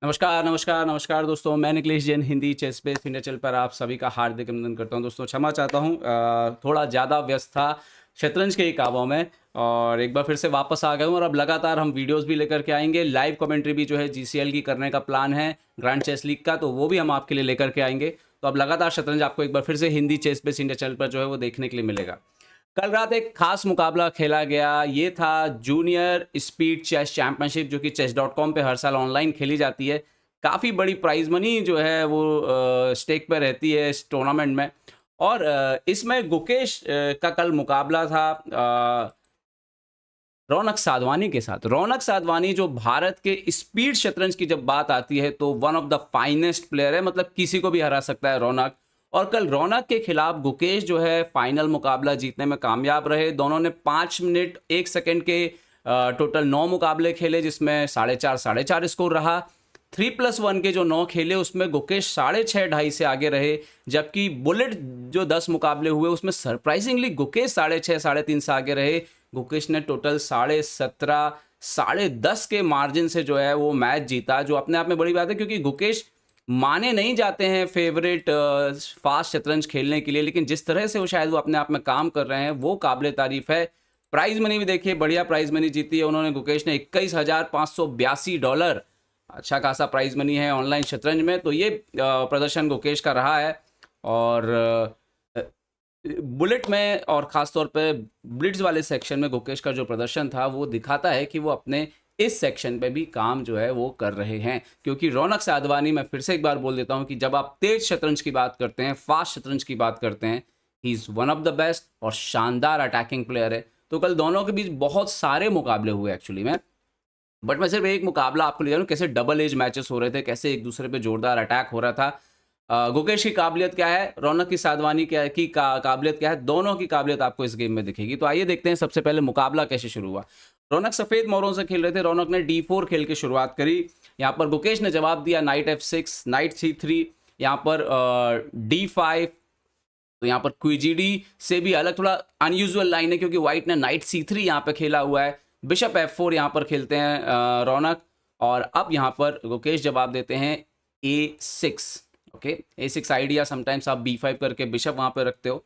नमस्कार, नमस्कार, नमस्कार दोस्तों, मैं Nikhilesh Jain Hindi chess base India channel पर आप सभी का हार्दिक अभिनंदन करता हूं। दोस्तों क्षमा चाहता हूं, थोड़ा ज़्यादा व्यस्त था शतरंज के ही कामों में और एक बार फिर से वापस आ गया हूं और अब लगातार हम वीडियोस भी लेकर के आएंगे। लाइव कमेंट्री भी जो है जीसीएल की करने का प्लान है, ग्रैंड चेस लीग का, तो वो भी हम आपके लिए लेकर के आएंगे। तो अब लगातार शतरंज आपको एक बार फिर से Hindi chess base India channel पर जो है वो देखने के लिए मिलेगा। कल रात एक खास मुकाबला खेला गया, ये था जूनियर स्पीड चेस चैंपियनशिप, जो कि chess.com पे हर साल ऑनलाइन खेली जाती है। काफ़ी बड़ी प्राइज़ मनी जो है वो स्टेक पे रहती है इस टूर्नामेंट में। और इसमें गुकेश का कल मुकाबला था रौनक साधवानी के साथ। रौनक साधवानी जो भारत के स्पीड शतरंज की जब बात आती है तो one of the finest player है, मतलब किसी को भी हरा सकता है रौनक। और कल रौनक के खिलाफ गुकेश जो है फाइनल मुकाबला जीतने में कामयाब रहे। दोनों ने 5 मिनट 1 सेकंड के टोटल 9 मुकाबले खेले, जिसमें 4.5 स्कोर रहा। 3+1 के जो 9 खेले उसमें गुकेश 6.5 ढाई से आगे रहे, जबकि बुलेट जो 10 मुकाबले हुए उसमें सरप्राइजिंगली गुकेश 6.5 3.5 से आगे रहे। गुकेश ने टोटल 17.5 10.5 के मार्जिन से जो है वो मैच जीता, जो अपने आप में बड़ी बात है, क्योंकि गुकेश माने नहीं जाते हैं फेवरेट फास्ट शतरंज खेलने के लिए, लेकिन जिस तरह से वो शायद वो अपने आप में काम कर रहे हैं वो काबिले तारीफ है। प्राइज मनी भी देखिए, बढ़िया प्राइज मनी जीती है उन्होंने। गुकेश ने $21,582, अच्छा खासा प्राइज मनी है ऑनलाइन शतरंज में। तो ये प्रदर्शन गुकेश का रहा है। और बुलेट में और ख़ास तौर पे ब्लिट्ज़ वाले सेक्शन में गुकेश का जो प्रदर्शन था वो दिखाता है कि वो अपने इस सेक्शन पे भी काम जो है वो कर रहे हैं। क्योंकि रौनक साधवानी, मैं फिर से एक बार बोल देता हूँ कि जब आप तेज शतरंज की बात करते हैं, फास्ट शतरंज की बात करते हैं, he is one of the best और शानदार अटैकिंग प्लेयर है। तो कल दोनों के बीच बहुत सारे मुकाबले हुए एक्चुअली में, बट मैं सिर्फ एक मुकाबला आपको ले जा रहा हूँ, कैसे डबल एज मैचेस हो रहे थे, कैसे एक दूसरे पे जोरदार अटैक हो रहा था। गुकेश की काबिलियत क्या है, रौनक की साधवानी क्या की काबिलियत क्या है, दोनों की काबिलियत आपको इस गेम में दिखेगी। तो आइए देखते हैं सबसे पहले मुकाबला कैसे शुरू हुआ। रौनक सफ़ेद मोरों से खेल रहे थे। रौनक ने D4 खेल के शुरुआत करी। यहाँ पर गुकेश ने जवाब दिया नाइट F6, नाइट C3, यहाँ पर D5। तो यहाँ पर क्विजिडी से भी अलग थोड़ा अनयूजुअल लाइन है, क्योंकि व्हाइट ने नाइट C3 यहाँ पे खेला हुआ है। बिशप F4 यहाँ पर खेलते हैं रौनक। और अब यहाँ पर गुकेश जवाब देते हैं A6। Okay, A6 idea sometimes आप B5 करके बिशप वहाँ पे रखते हो।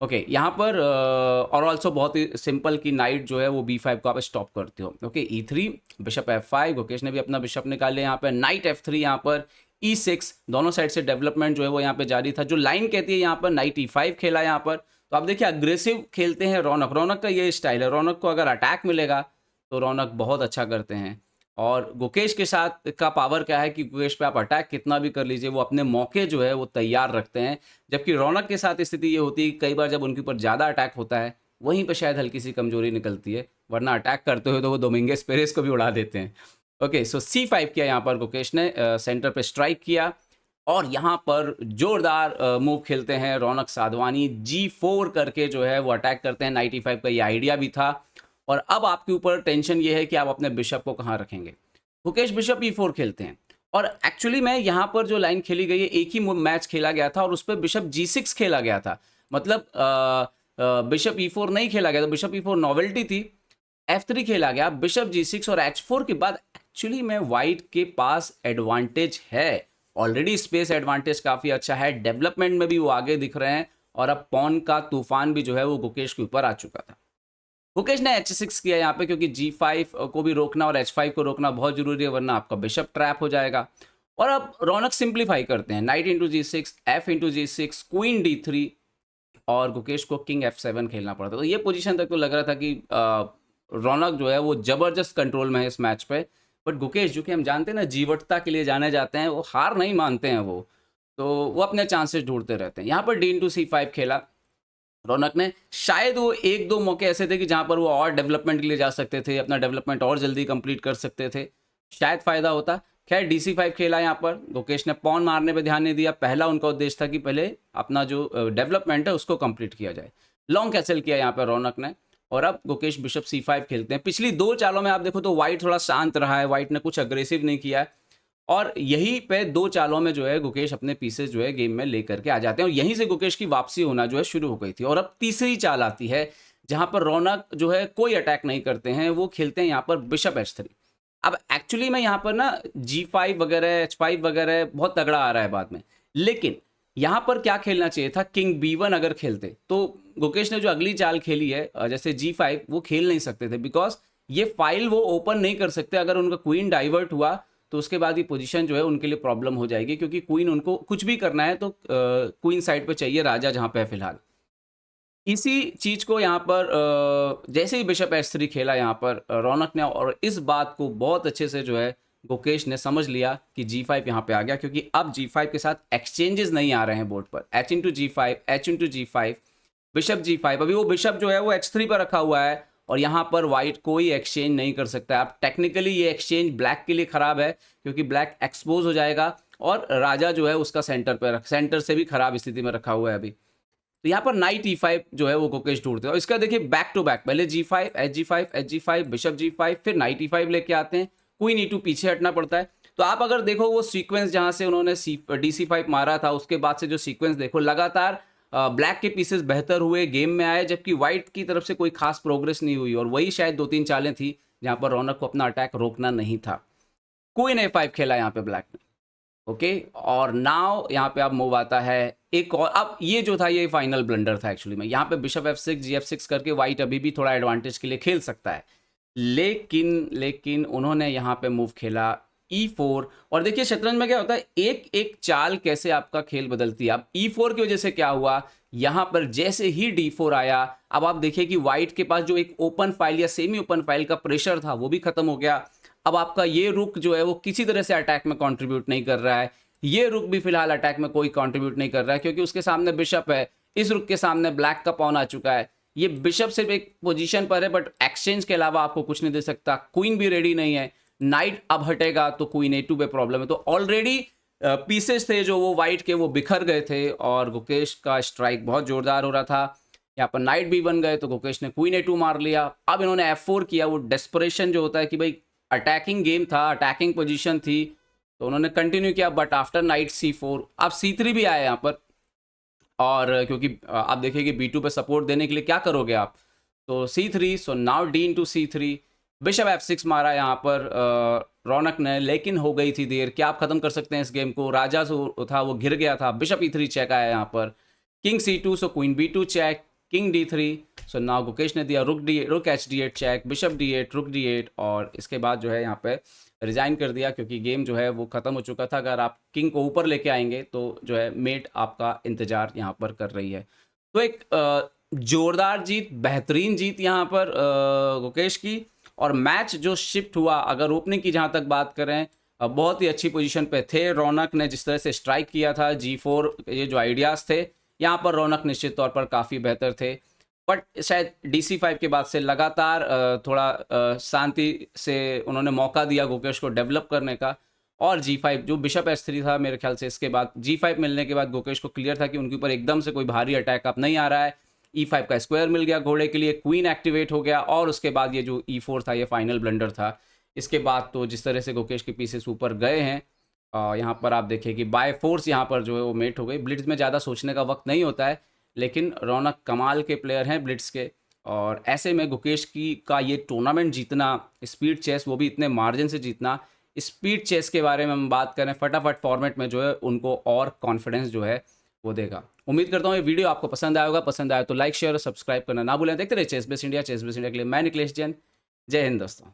ओके, यहाँ पर और ऑल्सो बहुत ही सिंपल कि नाइट जो है वो B5 को आप स्टॉप करते हो। Okay, E3, bishop F5, Gukesh ने भी अपना बिशप निकाल लिया। यहाँ पर नाइट F3, यहाँ पर E6, दोनों साइड से डेवलपमेंट जो है वो यहाँ पे जारी था। जो लाइन कहती है यहाँ पर नाइट E5 खेला यहाँ पर। तो आप देखिए अग्रेसिव खेलते हैं रौनक। रौनक का ये स्टाइल है, रौनक को अगर अटैक मिलेगा तो रौनक बहुत अच्छा करते हैं। और गुकेश के साथ का पावर क्या है कि गुकेश पे आप अटैक कितना भी कर लीजिए, वो अपने मौके जो है वो तैयार रखते हैं। जबकि रौनक के साथ स्थिति ये होती है कि कई बार जब उनके ऊपर ज़्यादा अटैक होता है वहीं पे शायद हल्की सी कमजोरी निकलती है, वरना अटैक करते हुए तो वो डोमिंगेस पेरेस को भी उड़ा देते हैं। ओके, सो C5 किया यहाँ पर गुकेश ने, सेंटर पे स्ट्राइक किया। और यहाँ पर जोरदार मूव खेलते हैं रौनक साधवानी। G4 करके जो है वो अटैक करते हैं। नाइट E5 का ये आइडिया भी था। और अब आपके ऊपर टेंशन ये है कि आप अपने बिशप को कहाँ रखेंगे। गुकेश बिशप E4 खेलते हैं। और एक्चुअली में यहाँ पर जो लाइन खेली गई है, एक ही मैच खेला गया था और उस पर बिशप G6 खेला गया था। मतलब बिशप E4 नहीं खेला गया था, बिशप E4 नॉवेल्टी थी। F3 खेला गया, बिशप G6 और H4 के बाद एक्चुअली में वाइट के पास एडवांटेज है। ऑलरेडी स्पेस एडवांटेज काफ़ी अच्छा है, डेवलपमेंट में भी वो आगे दिख रहे हैं। और अब पॉन का तूफान भी जो है वो गुकेश के ऊपर आ चुका था। गुकेश ने H6 किया यहाँ पे, क्योंकि G5 को भी रोकना और H5 को रोकना बहुत जरूरी है, वरना आपका बिशप ट्रैप हो जाएगा। और अब रौनक सिंप्लीफाई करते हैं, night into G6, F into G6, queen D3, और गुकेश को किंग F7 खेलना पड़ता। तो ये पोजीशन तक तो लग रहा था कि रौनक जो है वो जबरदस्त कंट्रोल में है इस मैच पे। बट गुकेश, जो कि हम जानते हैं ना जीवटता के लिए जाने जाते हैं, वो हार नहीं मानते हैं वो, तो वो अपने चांसेस ढूंढते रहते हैं। यहाँ पर D इंटू C5 खेला रौनक ने। शायद वो एक दो मौके ऐसे थे कि जहाँ पर वो और डेवलपमेंट के लिए जा सकते थे, अपना डेवलपमेंट और जल्दी कंप्लीट कर सकते थे, शायद फ़ायदा होता। खैर DC5 खेला यहाँ पर। गुकेश ने पॉन मारने पे ध्यान नहीं दिया। पहला उनका उद्देश्य था कि पहले अपना जो डेवलपमेंट है उसको कंप्लीट किया जाए। लॉन्ग कैसल किया यहाँ पर रौनक ने। और अब गुकेश बिशप C5 खेलते हैं। पिछली 2 चालों में आप देखो तो वाइट थोड़ा शांत रहा है, वाइट ने कुछ अग्रेसिव नहीं किया है। और यहीं पे 2 चालों में जो है गुकेश अपने पीसेस जो है गेम में लेकर के आ जाते हैं, और यहीं से गुकेश की वापसी होना जो है शुरू हो गई थी। और अब तीसरी चाल आती है जहां पर रौनक जो है कोई अटैक नहीं करते हैं, वो खेलते हैं यहाँ पर बिशप H3। अब एक्चुअली में यहाँ पर ना G5 वगैरह H5 वगैरह बहुत तगड़ा आ रहा है बाद में, लेकिन यहाँ पर क्या खेलना चाहिए था, किंग B1 अगर खेलते तो गुकेश ने जो अगली चाल खेली है जैसे G5 वो खेल नहीं सकते थे, बिकॉज ये फाइल वो ओपन नहीं कर सकते। अगर उनका क्वीन डाइवर्ट हुआ तो उसके बाद ये पोजीशन जो है उनके लिए प्रॉब्लम हो जाएगी, क्योंकि क्वीन उनको कुछ भी करना है तो क्वीन साइड पे चाहिए, राजा जहाँ पे है फिलहाल। इसी चीज को यहाँ पर जैसे ही बिशप एच3 खेला यहाँ पर रौनक ने, और इस बात को बहुत अच्छे से जो है गुकेश ने समझ लिया कि G5 यहाँ पे आ गया, क्योंकि अब G5 के साथ एक्सचेंजेस नहीं आ रहे हैं बोर्ड पर। H into G5, H into G5, bishop G5, अभी वो बिशप जो है वो H3 पर रखा हुआ है और यहाँ पर वाइट कोई एक्सचेंज नहीं कर सकता। अब टेक्निकली ये एक्सचेंज ब्लैक के लिए खराब है, क्योंकि ब्लैक एक्सपोज हो जाएगा और राजा जो है उसका सेंटर से भी खराब स्थिति में रखा हुआ है अभी। तो यहाँ पर नाइट E5 जो है वो गुकेश ढूंढते हैं, और इसका देखिए बैक टू बैक, पहले G5, H G5, H G5, bishop G5, फिर नाइट E5 लेके आते हैं, क्वीन E2 पीछे हटना पड़ता है। तो आप अगर देखो वो सीक्वेंस जहाँ से उन्होंने DC5 मारा था, उसके बाद से जो सीक्वेंस देखो, लगातार ब्लैक के पीसेस बेहतर हुए, गेम में आए, जबकि व्हाइट की तरफ से कोई खास प्रोग्रेस नहीं हुई, और वही शायद 2-3 चालें थी जहाँ पर रौनक को अपना अटैक रोकना नहीं था। क्वीन A5 खेला यहाँ पे ब्लैक ने, ओके, और नाउ यहाँ पे अब मूव आता है एक और। अब ये जो था ये फाइनल ब्लंडर था एक्चुअली में, यहाँ पे बिशप F6 G F6 करके वाइट अभी भी थोड़ा एडवांटेज के लिए खेल सकता है, लेकिन उन्होंने यहाँ पे मूव खेला E4। और देखिए शतरंज में क्या होता है, एक एक चाल कैसे आपका खेल बदलती है। अब E4 की वजह से क्या हुआ, यहाँ पर जैसे ही D4 आया, अब आप देखिए कि वाइट के पास जो एक ओपन फाइल या सेमी ओपन फाइल का प्रेशर था वो भी खत्म हो गया। अब आपका ये रुक जो है वो किसी तरह से अटैक में कंट्रीब्यूट नहीं कर रहा है, ये रुक भी फिलहाल अटैक में कोई कंट्रीब्यूट नहीं कर रहा है, क्योंकि उसके सामने बिशप है, इस रुक के सामने ब्लैक का पॉन आ चुका है। ये बिशप सिर्फ एक पोजीशन पर है, बट एक्सचेंज के अलावा आपको कुछ नहीं दे सकता। क्वीन भी रेडी नहीं है, नाइट अब हटेगा तो क्वीन A2 पे प्रॉब्लम है। तो ऑलरेडी पीसेस थे जो वो वाइट के वो बिखर गए थे, और गुकेश का स्ट्राइक बहुत जोरदार हो रहा था। यहाँ पर नाइट B1 गए तो गुकेश ने क्वीन A2 मार लिया। अब इन्होंने F4 किया, वो डेस्परेशन जो होता है कि भाई अटैकिंग गेम था, अटैकिंग पोजीशन थी, तो उन्होंने कंटिन्यू किया। बट आफ्टर नाइट C4 अब C3 भी आया यहाँ पर, और क्योंकि आप देखिए कि B2 पे सपोर्ट देने के लिए क्या करोगे आप, तो C3, so now D into C3, bishop F6 मारा यहाँ पर रौनक ने, लेकिन हो गई थी देर। क्या आप खत्म कर सकते हैं इस गेम को, राजा जो था वो घिर गया था। बिशप E3 चेक आया यहाँ पर, king C2, so queen B2 check, king D3, so now Gukesh ने दिया रुक H D8 check, bishop D8, रुक D8, और इसके बाद जो है यहाँ पे रिजाइन कर दिया, क्योंकि गेम जो है वो खत्म हो चुका था। अगर आप किंग को ऊपर लेके आएंगे तो जो है मेट आपका इंतजार यहाँ पर कर रही है। तो एक जोरदार जीत, बेहतरीन जीत यहाँ पर गुकेश की। और मैच जो शिफ्ट हुआ, अगर ओपनिंग की जहाँ तक बात करें, बहुत ही अच्छी पोजीशन पे थे। रौनक ने जिस तरह से स्ट्राइक किया था G4, ये जो आइडियाज़ थे, यहाँ पर रौनक निश्चित तौर पर काफ़ी बेहतर थे। बट शायद DC5 के बाद से लगातार थोड़ा शांति से उन्होंने मौका दिया गुकेश को डेवलप करने का। और G5 जो बिशप H3 था, मेरे ख्याल से इसके बाद G5 मिलने के बाद गुकेश को क्लियर था कि उनके ऊपर एकदम से कोई भारी अटैक अब नहीं आ रहा है। E5 का स्क्वायर मिल गया घोड़े के लिए, क्वीन एक्टिवेट हो गया, और उसके बाद ये जो E4 था ये फाइनल ब्लंडर था। इसके बाद तो जिस तरह से गुकेश के पीसेस ऊपर गए हैं, यहाँ पर आप देखिए कि बाय फोर्स यहाँ पर जो है वो मेट हो गई। ब्लिट्ज में ज़्यादा सोचने का वक्त नहीं होता है, लेकिन रौनक कमाल के प्लेयर हैं ब्लिट्ज के, और ऐसे में गुकेश की का ये टूर्नामेंट जीतना, स्पीड चेस, वो भी इतने मार्जिन से जीतना, स्पीड चेस के बारे में हम बात करें, फटाफट फॉर्मेट में जो है उनको और कॉन्फिडेंस जो है वो देगा। उम्मीद करता हूँ ये वीडियो आपको पसंद आएगा। पसंद आया तो लाइक शेयर और सब्सक्राइब करना ना भूलें। देखते रहिए chess base India. Chess base India के लिए मैं निकलेश जैन। जय हिंद दोस्तों।